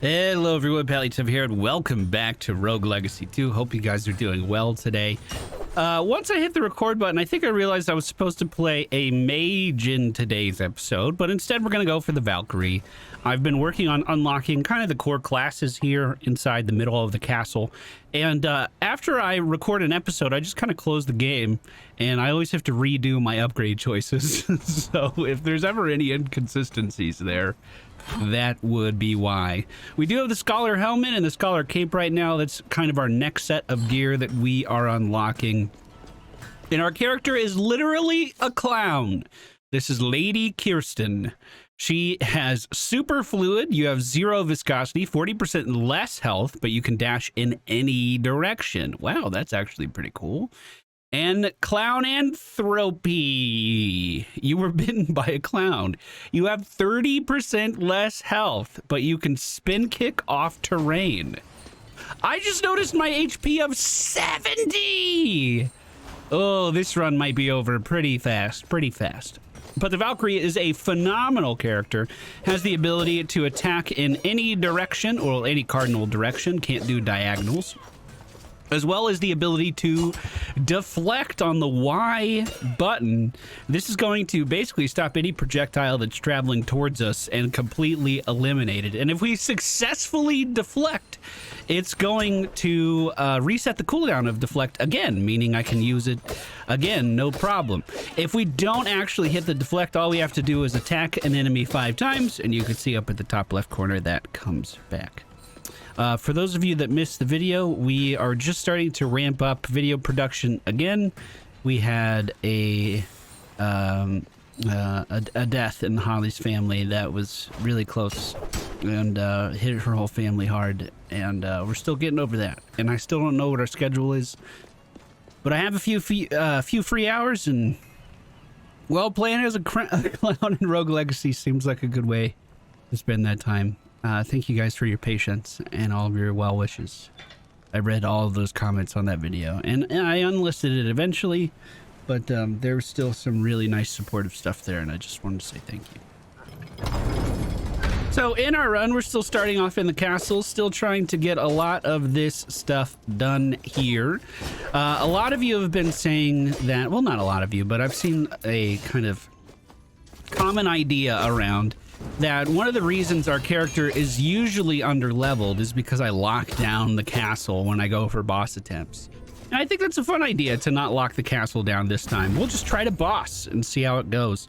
Hello everyone, MFPallytime here, and welcome back to Rogue Legacy 2. Hope you guys are doing well today. Once I hit the record button, I think I realized I was supposed to play a mage in today's episode, but instead we're going to go for the Valkyrie. I've been working on unlocking kind of the core classes here inside the middle of the castle, and after I record an episode, I just kind of close the game, and I always have to redo my upgrade choices. So if there's ever any inconsistencies there, that would be why. We do have the Scholar Helmet and the Scholar Cape right now. That's kind of our next set of gear that we are unlocking. And our character is literally a clown. This is Lady Kirsten. She has super fluid. You have 0 viscosity, 40% less health, but you can dash in any direction. Wow, that's actually pretty cool. And clownanthropy. You were bitten by a clown. You have 30% less health, but you can spin kick off terrain. I just noticed my HP of 70. Oh, this run might be over pretty fast, But the Valkyrie is a phenomenal character, has the ability to attack in any direction, or any cardinal direction, can't do diagonals, as well as the ability to deflect on the Y button. This is going to basically stop any projectile that's traveling towards us and completely eliminate it. And if we successfully deflect, it's going to reset the cooldown of deflect again, meaning I can use it again, no problem. If we don't actually hit the deflect, all we have to do is attack an enemy 5 times, and you can see up at the top left corner that comes back. For those of you that missed the video, we are just starting to ramp up video production again. We had a death in Holly's family that was really close and hit her whole family hard, and we're still getting over that. And I still don't know what our schedule is, but I have a few free hours, and well, playing as a clown in Rogue Legacy seems like a good way to spend that time. Thank you guys for your patience and all of your well wishes. I read all of those comments on that video, and I unlisted it eventually, but there was still some really nice supportive stuff there, and I just wanted to say thank you. So in our run, we're still starting off in the castle, still trying to get a lot of this stuff done here. A lot of you have been saying that, well, not a lot of you, but I've seen a kind of common idea around that one of the reasons our character is usually underleveled is because I lock down the castle when I go for boss attempts. And I think that's a fun idea to not lock the castle down this time. We'll just try to boss and see how it goes.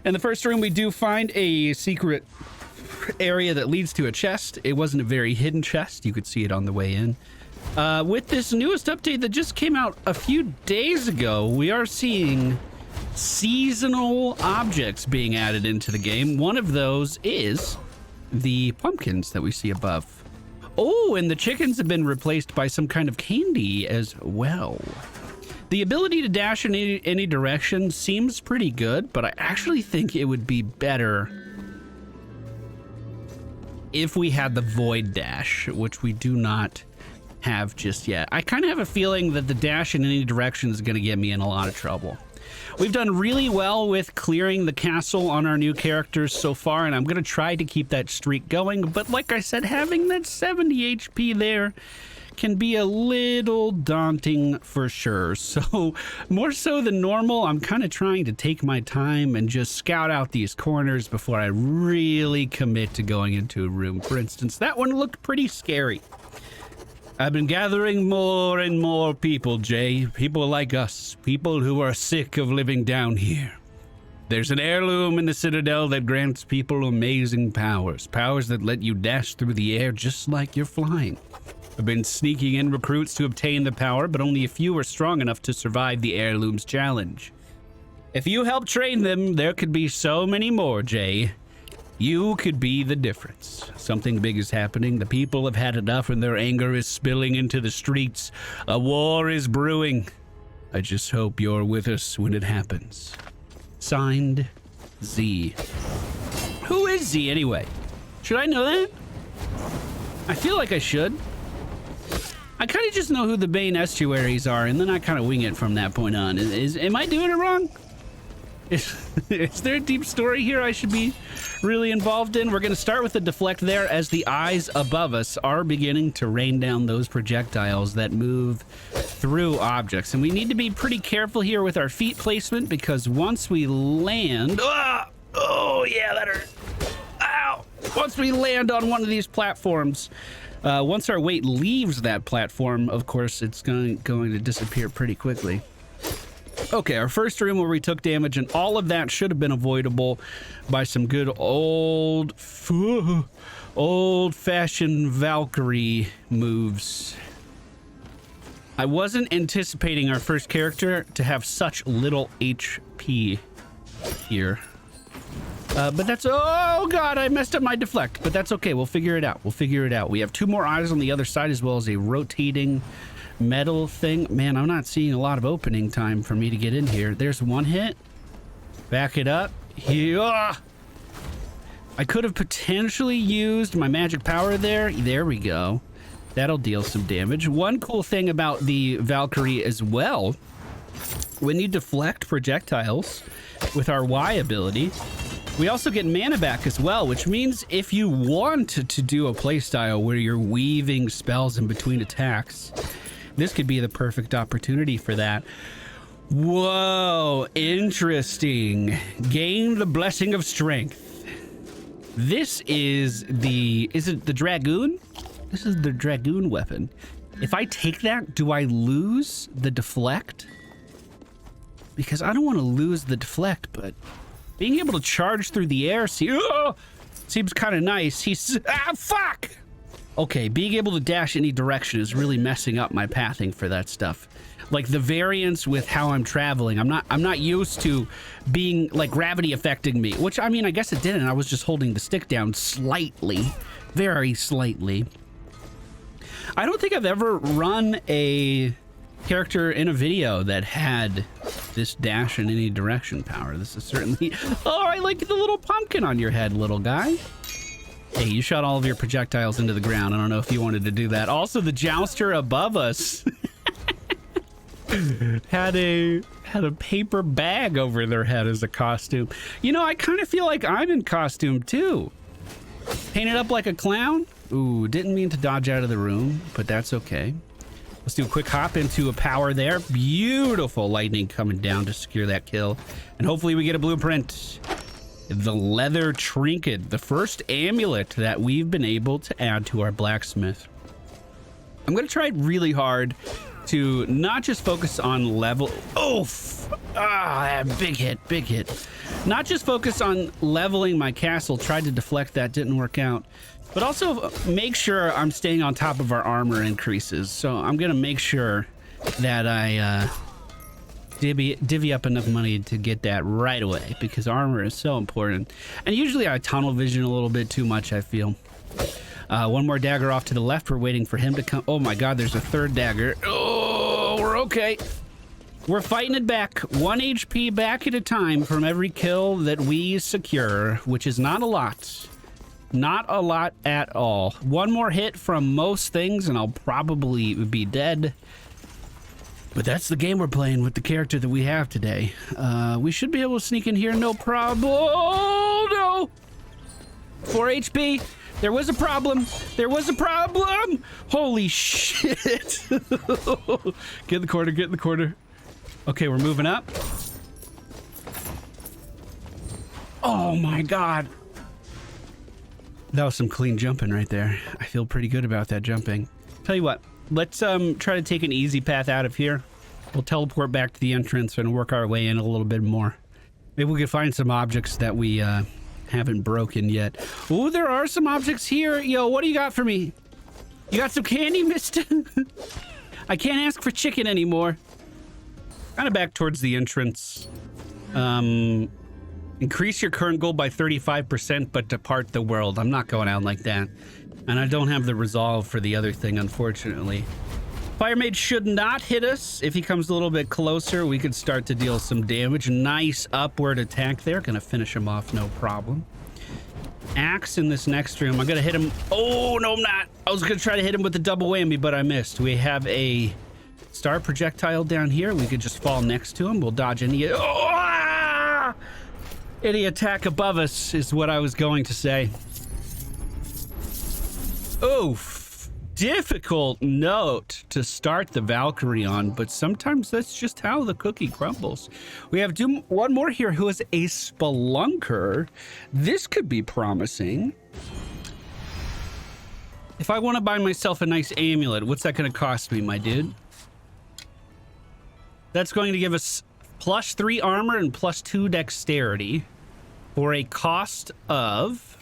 In the first room, we do find a secret area that leads to a chest. It wasn't a very hidden chest. You could see it on the way in. With this newest update that just came out a few days ago, we are seeing seasonal objects being added into the game. One of those is the pumpkins that we see above. Oh, and the chickens have been replaced by some kind of candy as well. The ability to dash in any direction seems pretty good, but I actually think it would be better if we had the void dash, which we do not have just yet. I kind of have a feeling that the dash in any direction is going to get me in a lot of trouble. We've done really well with clearing the castle on our new characters so far, and I'm going to try to keep that streak going. But like I said, having that 70 HP there can be a little daunting for sure. So more so than normal, I'm kind of trying to take my time and just scout out these corners before I really commit to going into a room. For instance, that one looked pretty scary. I've been gathering more and more people, Jay. People like us. People who are sick of living down here. There's an heirloom in the Citadel that grants people amazing powers. Powers that let you dash through the air just like you're flying. I've been sneaking in recruits to obtain the power, but only a few are strong enough to survive the heirloom's challenge. If you help train them, there could be so many more, Jay. You could be the difference. Something big is happening. The people have had enough and their anger is spilling into the streets. A war is brewing. I just hope you're with us when it happens. Signed, Z. Who is Z anyway? Should I know that? I feel like I should. I kind of just know who the Bane estuaries are, and then I kind of wing it from that point on. Am I doing it wrong? Is there a deep story here I should be really involved in? We're going to start with the deflect there as the eyes above us are beginning to rain down those projectiles that move through objects. And we need to be pretty careful here with our feet placement because once we land... Oh, yeah, that hurt. Ow! Once we land on one of these platforms, once our weight leaves that platform, of course, it's going to disappear pretty quickly. Okay, our first room where we took damage, and all of that should have been avoidable by some good old-fashioned Valkyrie moves. I wasn't anticipating our first character to have such little HP here. But that's... Oh, God, I messed up my deflect. But that's okay. We'll figure it out. We have 2 more eyes on the other side as well as a rotating metal thing. Man, I'm not seeing a lot of opening time for me to get in here. There's 1 hit. Back it up. Here. I could have potentially used my magic power there. There we go. That'll deal some damage. One cool thing about the Valkyrie as well, when you deflect projectiles with our Y ability, we also get mana back as well, which means if you want to do a playstyle where you're weaving spells in between attacks, this could be the perfect opportunity for that. Whoa, interesting. Gain the blessing of strength. This is it the Dragoon? This is the Dragoon weapon. If I take that, do I lose the deflect? Because I don't want to lose the deflect, but being able to charge through the air seems kind of nice. Fuck! Okay, being able to dash any direction is really messing up my pathing for that stuff. Like the variance with how I'm traveling. I'm not used to being like gravity affecting me, which I mean, I guess it didn't. I was just holding the stick down slightly, very slightly. I don't think I've ever run a character in a video that had this dash in any direction power. This is certainly... Oh, I like the little pumpkin on your head, little guy. Hey, you shot all of your projectiles into the ground. I don't know if you wanted to do that. Also, the jouster above us had a paper bag over their head as a costume. You know, I kind of feel like I'm in costume too. Painted up like a clown. Ooh, didn't mean to dodge out of the room, but that's okay. Let's do a quick hop into a power there. Beautiful lightning coming down to secure that kill. And hopefully we get a blueprint. The leather trinket, the first amulet that we've been able to add to our blacksmith. I'm going to try really hard to not just focus on level... big hit. Not just focus on leveling my castle. Tried to deflect that, didn't work out. But also make sure I'm staying on top of our armor increases. So I'm going to make sure that I divvy up enough money to get that right away, because armor is so important. And usually I tunnel vision a little bit too much, I feel. 1 more dagger off to the left. We're waiting for him to come. Oh my God, there's a 3rd dagger. Oh, we're okay. We're fighting it back. 1 HP back at a time from every kill that we secure, which is not a lot. Not a lot at all. 1 more hit from most things and I'll probably be dead. But that's the game we're playing with the character that we have today. We should be able to sneak in here, no problem. Oh, no! 4 HP. There was a problem. Holy shit. Get in the corner. Okay, we're moving up. Oh my God. That was some clean jumping right there. I feel pretty good about that jumping. Tell you what, let's try to take an easy path out of here. We'll teleport back to the entrance and work our way in a little bit more. Maybe we can find some objects that we haven't broken yet. Oh, there are some objects here. Yo, what do you got for me? You got some candy, mister? I can't ask for chicken anymore. Kind of back towards the entrance. Increase your current goal by 35%, but depart the world. I'm not going out like that. And I don't have the resolve for the other thing, unfortunately. Fire Mage should not hit us. If he comes a little bit closer, we could start to deal some damage. Nice upward attack there. Gonna finish him off, no problem. Axe in this next room. I'm gonna hit him. Oh, no, I'm not. I was gonna try to hit him with the double whammy, but I missed. We have a star projectile down here. We could just fall next to him. We'll dodge any... Oh! Any attack above us is what I was going to say. Oof. Difficult note to start the Valkyrie on, but sometimes that's just how the cookie crumbles. We have one more here who is a spelunker. This could be promising. If I want to buy myself a nice amulet, what's that going to cost me, my dude? That's going to give us +3 armor and +2 dexterity for a cost of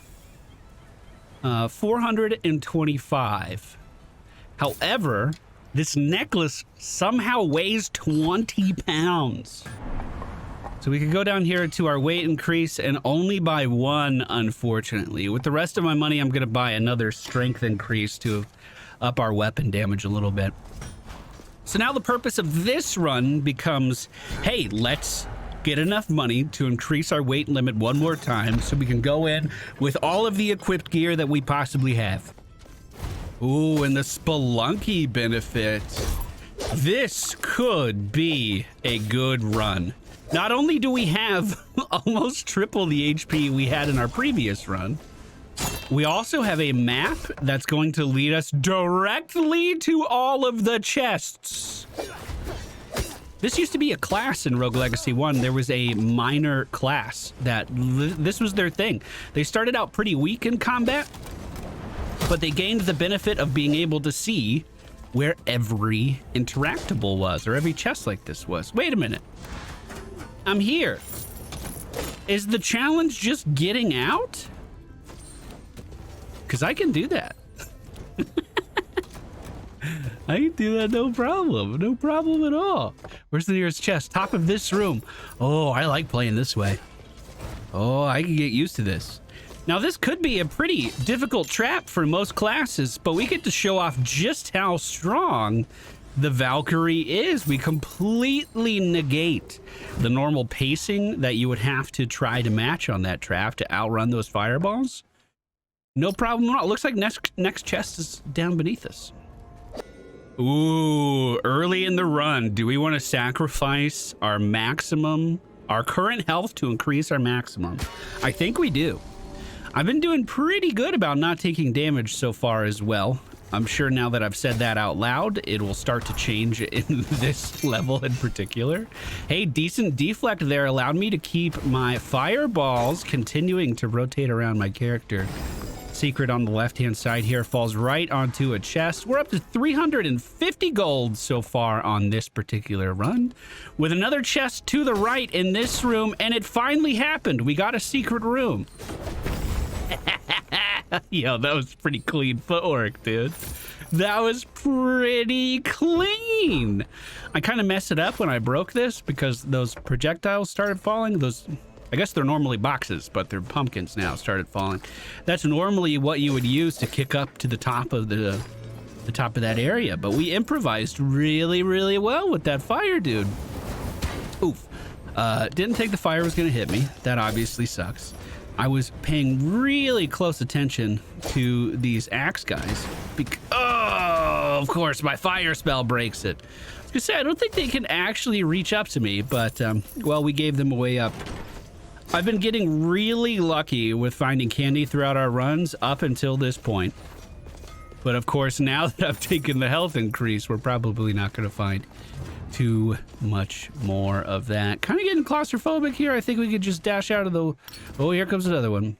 425. However, this necklace somehow weighs 20 pounds. So we could go down here to our weight increase and only buy one, unfortunately. With the rest of my money, I'm going to buy another strength increase to up our weapon damage a little bit. So now the purpose of this run becomes, hey, let's get enough money to increase our weight limit one more time so we can go in with all of the equipped gear that we possibly have. Ooh, and the Spelunky benefit. This could be a good run. Not only do we have almost triple the HP we had in our previous run, we also have a map that's going to lead us directly to all of the chests. This used to be a class in Rogue Legacy 1. There was a minor class that this was their thing. They started out pretty weak in combat, but they gained the benefit of being able to see where every interactable was, or every chest like this was. Wait a minute. I'm here. Is the challenge just getting out? Because I can do that. I can do that, no problem. No problem at all. Where's the nearest chest? Top of this room. Oh, I like playing this way. Oh, I can get used to this. Now, this could be a pretty difficult trap for most classes, but we get to show off just how strong the Valkyrie is. We completely negate the normal pacing that you would have to try to match on that trap to outrun those fireballs. No problem at all. It looks like next chest is down beneath us. Ooh, early in the run, do we want to sacrifice our maximum, our current health to increase our maximum? I think we do. I've been doing pretty good about not taking damage so far as well. I'm sure now that I've said that out loud, it will start to change in this level in particular. Hey, decent deflect there allowed me to keep my fireballs continuing to rotate around my character. Secret on the left-hand side here falls right onto a chest. We're up to 350 gold so far on this particular run, with another chest to the right in this room, and it finally happened. We got a secret room. Yo, that was pretty clean footwork, dude. That was pretty clean. I kind of messed it up when I broke this because those projectiles started falling. I guess they're normally boxes, but they're pumpkins now, started falling. That's normally what you would use to kick up to the top of the top of that area, but we improvised really, really well with that fire, dude. Oof. Didn't think the fire was gonna hit me. That obviously sucks. I was paying really close attention to these axe guys. Oh, of course, my fire spell breaks it. I was gonna say, I don't think they can actually reach up to me, but, well, we gave them a way up. I've been getting really lucky with finding candy throughout our runs up until this point. But of course, now that I've taken the health increase, we're probably not going to find too much more of that. Kind of getting claustrophobic here. I think we could just dash out of the... Oh, here comes another one.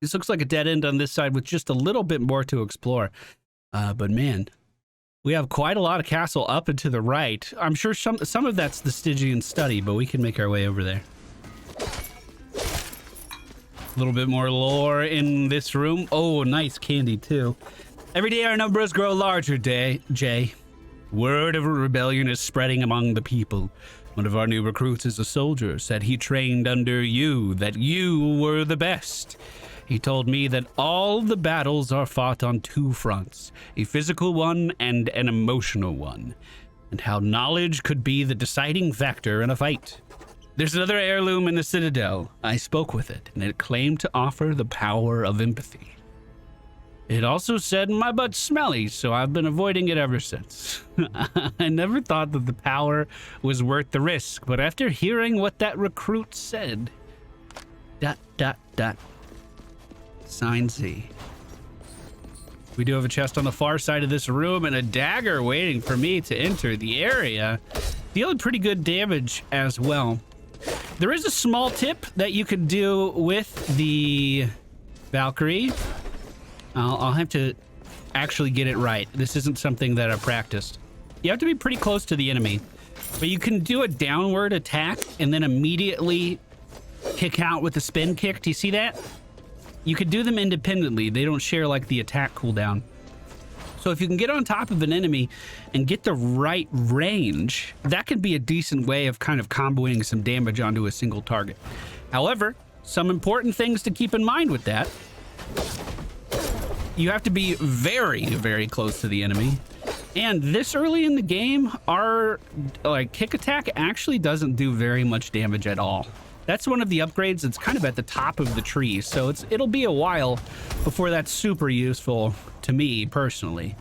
This looks like a dead end on this side with just a little bit more to explore. But man, we have quite a lot of castle up and to the right. I'm sure some of that's the Stygian study, but we can make our way over there. A little bit more lore in this room. Oh, nice candy too. Every day our numbers grow larger, Jay. Word of a rebellion is spreading among the people. One of our new recruits is a soldier, said he trained under you, that you were the best. He told me that all the battles are fought on two fronts, a physical one and an emotional one, and how knowledge could be the deciding factor in a fight. There's another heirloom in the Citadel. I spoke with it, and it claimed to offer the power of empathy. It also said my butt's smelly, so I've been avoiding it ever since. I never thought that the power was worth the risk, but after hearing what that recruit said, Dot, dot, dot. Sign Z. We do have a chest on the far side of this room and a dagger waiting for me to enter the area. Dealing pretty good damage as well. There is a small tip that you can do with the Valkyrie. I'll have to actually get it right. This isn't something that I practiced. You have to be pretty close to the enemy, but you can do a downward attack and then immediately kick out with the spin kick. Do you see that? You could do them independently. They don't share like the attack cooldown. So if you can get on top of an enemy and get the right range, that could be a decent way of kind of comboing some damage onto a single target. However, some important things to keep in mind with that. You have to be very, very close to the enemy. And this early in the game, our kick attack actually doesn't do very much damage at all. That's one of the upgrades that's kind of at the top of the tree, so it'll be a while before that's super useful to me personally.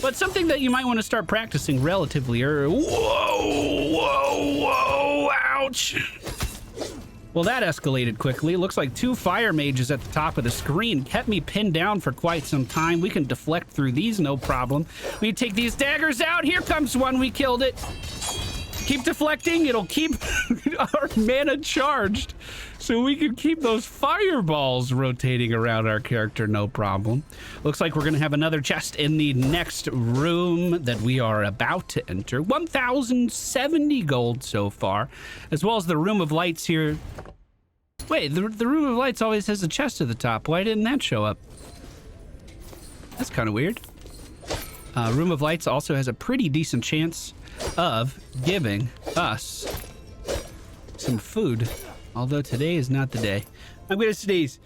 But something that you might want to start practicing relatively early. Whoa, whoa, whoa, ouch. Well, that escalated quickly. Looks like 2 fire mages at the top of the screen kept me pinned down for quite some time. We can deflect through these, no problem. We take these daggers out. Here comes one. We killed it. Keep deflecting. It'll keep our mana charged so we can keep those fireballs rotating around our character, no problem. Looks like we're going to have another chest in the next room that we are about to enter. 1,070 gold so far, as well as the Room of Lights here. Wait, the Room of Lights always has a chest at the top. Why didn't that show up? That's kind of weird. Room of Lights also has a pretty decent chance of giving us some food, although today is not the day. I'm gonna sneeze.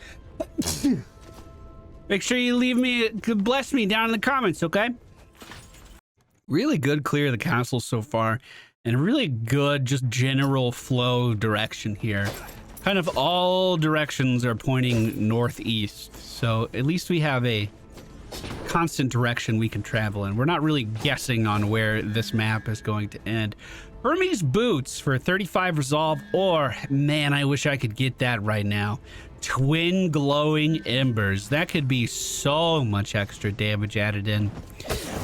Make sure you leave me, bless me down in the comments, okay? Really good clear of the castle so far, and really good just general flow direction here. Kind of all directions are pointing northeast, so at least we have a constant direction we can travel in. We're not really guessing on where this map is going to end. Hermes boots for 35 resolve, or man, I wish I could get that right now. Twin glowing embers. That could be so much extra damage added in.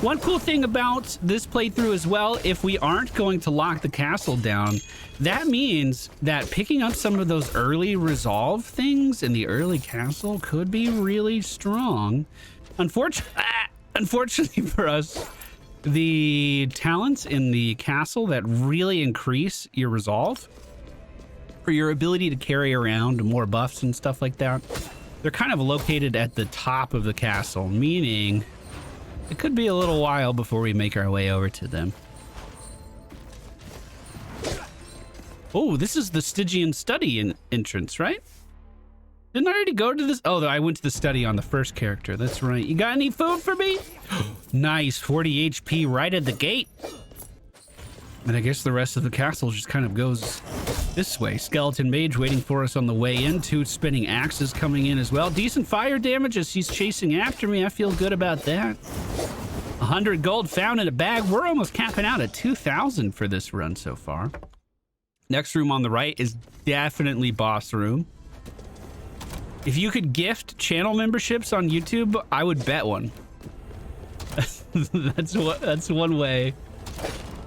One cool thing about this playthrough as well, if we aren't going to lock the castle down, that means that picking up some of those early resolve things in the early castle could be really strong. Unfortunately for us, the talents in the castle that really increase your resolve, for your ability to carry around more buffs and stuff like that, they're kind of located at the top of the castle, meaning it could be a little while before we make our way over to them. Oh, this is the Stygian study entrance, right? Didn't I already go to this? Oh, I went to the study on the first character. That's right. You got any food for me? Nice, 40 HP right at the gate. And I guess the rest of the castle just kind of goes this way. Skeleton mage waiting for us on the way in. 2 spinning axes coming in as well. Decent fire damage as he's chasing after me. I feel good about that. 100 gold found in a bag. We're almost capping out at 2,000 for this run so far. Next room on the right is definitely boss room. If you could gift channel memberships on YouTube, I would bet one. That's one way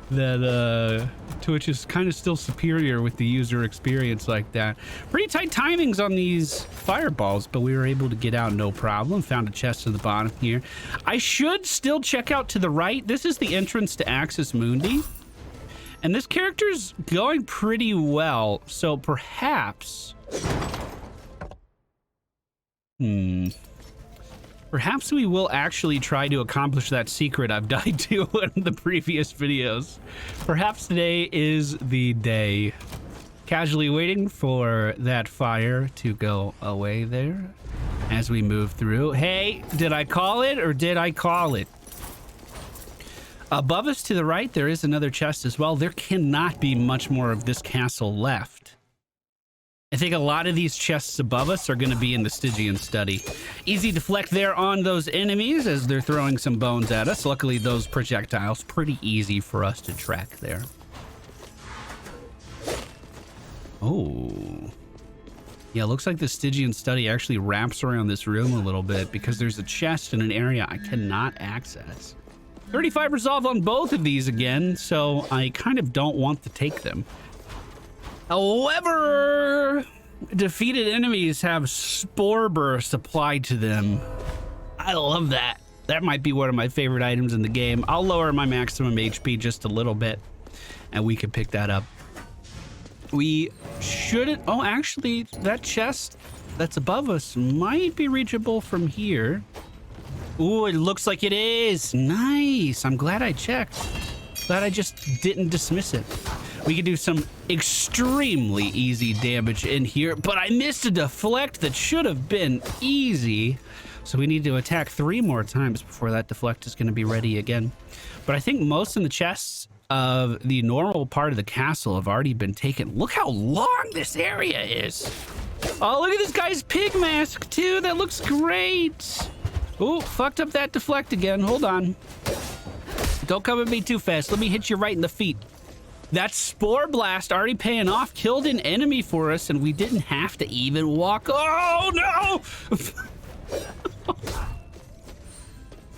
that Twitch is kind of still superior with the user experience like that. Pretty tight timings on these fireballs, but we were able to get out no problem. Found a chest at the bottom here. I should still check out to the right. This is the entrance to Axis Mundi. And this character's going pretty well, so perhaps... Perhaps we will actually try to accomplish that secret I've died to in the previous videos. Perhaps today is the day. Casually waiting for that fire to go away there as we move through. Hey, did I call it or did I call it? Above us to the right, there is another chest as well. There cannot be much more of this castle left. I think a lot of these chests above us are going to be in the Stygian study. Easy deflect there on those enemies as they're throwing some bones at us. Luckily, those projectiles pretty easy for us to track there. Oh. Yeah, it looks like the Stygian study actually wraps around this room a little bit because there's a chest in an area I cannot access. 35 resolve on both of these again, so I kind of don't want to take them. However, defeated enemies have spore burst applied to them. I love that. That might be one of my favorite items in the game. I'll lower my maximum HP just a little bit, and we can pick that up. We shouldn't... Oh, actually, that chest that's above us might be reachable from here. Ooh, it looks like it is. Nice. I'm glad I checked. Glad I just didn't dismiss it. We could do some extremely easy damage in here, but I missed a deflect that should have been easy. So we need to attack 3 more times before that deflect is going to be ready again. But I think most in the chests of the normal part of the castle have already been taken. Look how long this area is. Oh, look at this guy's pig mask too. That looks great. Oh, fucked up that deflect again. Hold on. Don't come at me too fast. Let me hit you right in the feet. That spore blast already paying off. Killed an enemy for us and we didn't have to even walk. Oh no!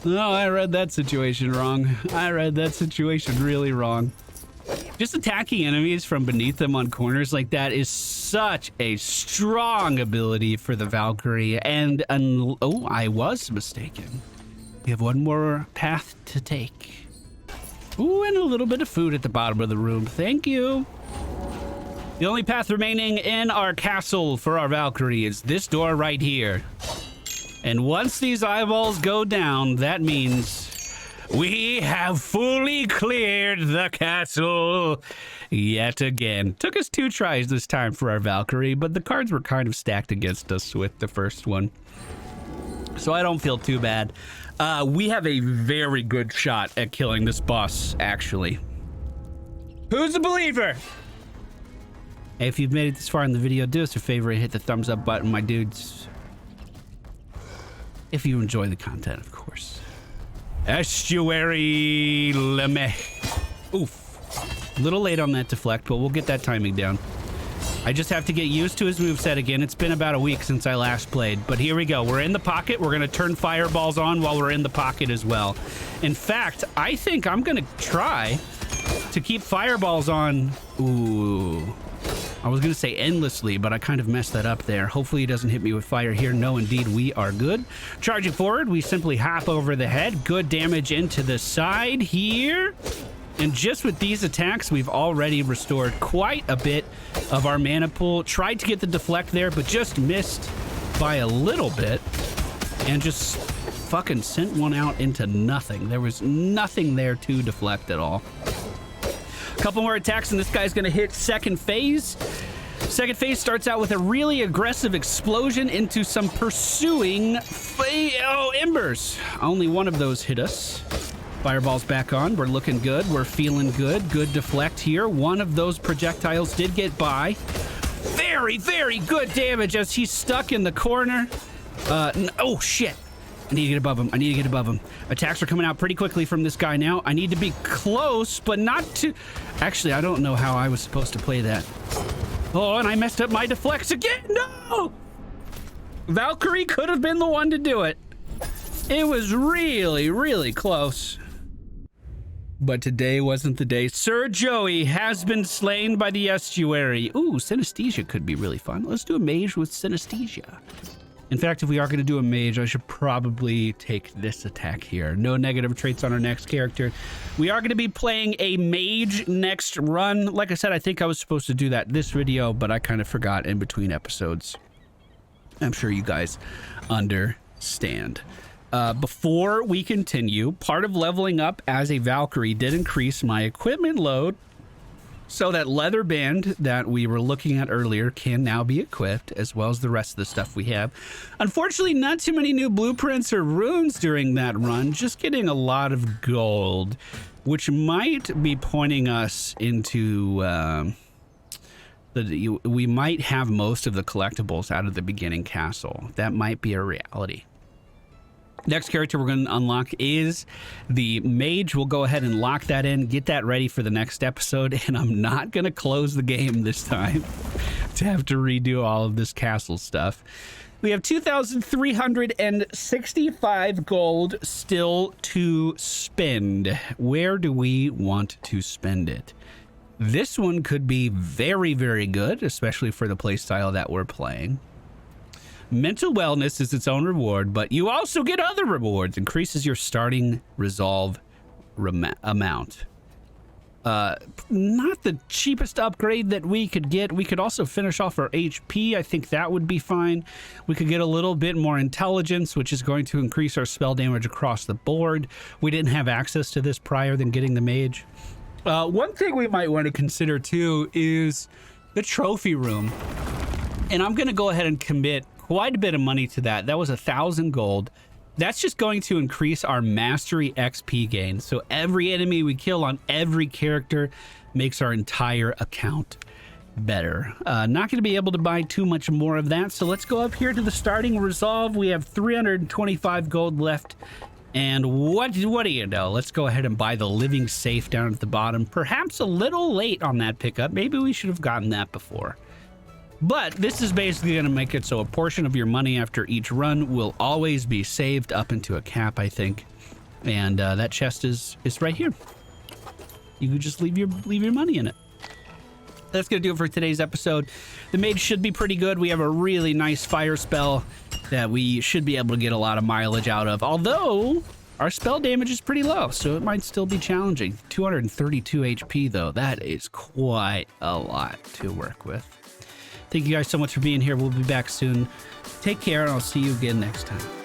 No, I read that situation wrong. I read that situation really wrong. Just attacking enemies from beneath them on corners like that is such a strong ability for the Valkyrie. And, oh, I was mistaken. We have one more path to take. Ooh, and a little bit of food at the bottom of the room. Thank you. The only path remaining in our castle for our Valkyrie is this door right here. And once these eyeballs go down, that means we have fully cleared the castle yet again. Took us 2 tries this time for our Valkyrie, but the cards were kind of stacked against us with the first one. So I don't feel too bad. We have a very good shot at killing this boss, actually. Who's a believer? Hey, if you've made it this far in the video, do us a favor and hit the thumbs up button, my dudes. If you enjoy the content, of course. Estuary Leme. Oof. A little late on that deflect, but we'll get that timing down. I just have to get used to his moveset again. It's been about a week since I last played, but here we go. We're in the pocket. We're going to turn fireballs on while we're in the pocket as well. In fact, I think I'm going to try to keep fireballs on. Ooh. I was going to say endlessly, but I kind of messed that up there. Hopefully he doesn't hit me with fire here. No, indeed, we are good. Charging forward, we simply hop over the head. Good damage into the side here. And just with these attacks, we've already restored quite a bit of our mana pool. Tried to get the deflect there, but just missed by a little bit. And just fucking sent one out into nothing. There was nothing there to deflect at all. Couple more attacks and this guy's gonna hit second phase. Second phase starts out with a really aggressive explosion into some pursuing embers. Only one of those hit us. Fireball's back on. We're looking good. We're feeling good. Good deflect here. One of those projectiles did get by. Very, very good damage as he's stuck in the corner. Oh shit. I need to get above him. I need to get above him. Attacks are coming out pretty quickly from this guy now. I need to be close, but not too... Actually, I don't know how I was supposed to play that. Oh, and I messed up my deflects again. No! Valkyrie could have been the one to do it. It was really, really close. But today wasn't the day. Sir Joey has been slain by the estuary. Ooh, synesthesia could be really fun. Let's do a mage with synesthesia. In fact, if we are going to do a mage, I should probably take this attack here. No negative traits on our next character. We are going to be playing a mage next run. Like I said, I think I was supposed to do that this video, but I kind of forgot in between episodes. I'm sure you guys understand. Before we continue, part of leveling up as a Valkyrie did increase my equipment load. So that leather band that we were looking at earlier can now be equipped, as well as the rest of the stuff we have. Unfortunately, not too many new blueprints or runes during that run, just getting a lot of gold, which might be pointing us into... we might have most of the collectibles out of the beginning castle. That might be a reality. Next character we're going to unlock is the mage. We'll go ahead and lock that in, get that ready for the next episode, and I'm not going to close the game this time. to have to redo all of this castle stuff. We have 2,365 gold still to spend. Where do we want to spend it? This one could be very, very good, especially for the playstyle that we're playing. Mental wellness is its own reward, but you also get other rewards. Increases your starting resolve amount. Not the cheapest upgrade that we could get. We could also finish off our HP. I think that would be fine. We could get a little bit more intelligence, which is going to increase our spell damage across the board. We didn't have access to this prior than getting the mage. One thing we might want to consider too is the trophy room. And I'm going to go ahead and commit quite a bit of money to that. That was 1,000 gold. That's just going to increase our mastery XP gain. So every enemy we kill on every character makes our entire account better. Not going to be able to buy too much more of that. So let's go up here to the starting resolve. We have 325 gold left. And what do you know? Let's go ahead and buy the living safe down at the bottom. Perhaps a little late on that pickup. Maybe we should have gotten that before. But this is basically going to make it so a portion of your money after each run will always be saved up into a cap, I think. And that chest is right here. You can just leave your money in it. That's going to do it for today's episode. The mage should be pretty good. We have a really nice fire spell that we should be able to get a lot of mileage out of. Although our spell damage is pretty low, so it might still be challenging. 232 HP though. That is quite a lot to work with. Thank you guys so much for being here. We'll be back soon. Take care, and I'll see you again next time.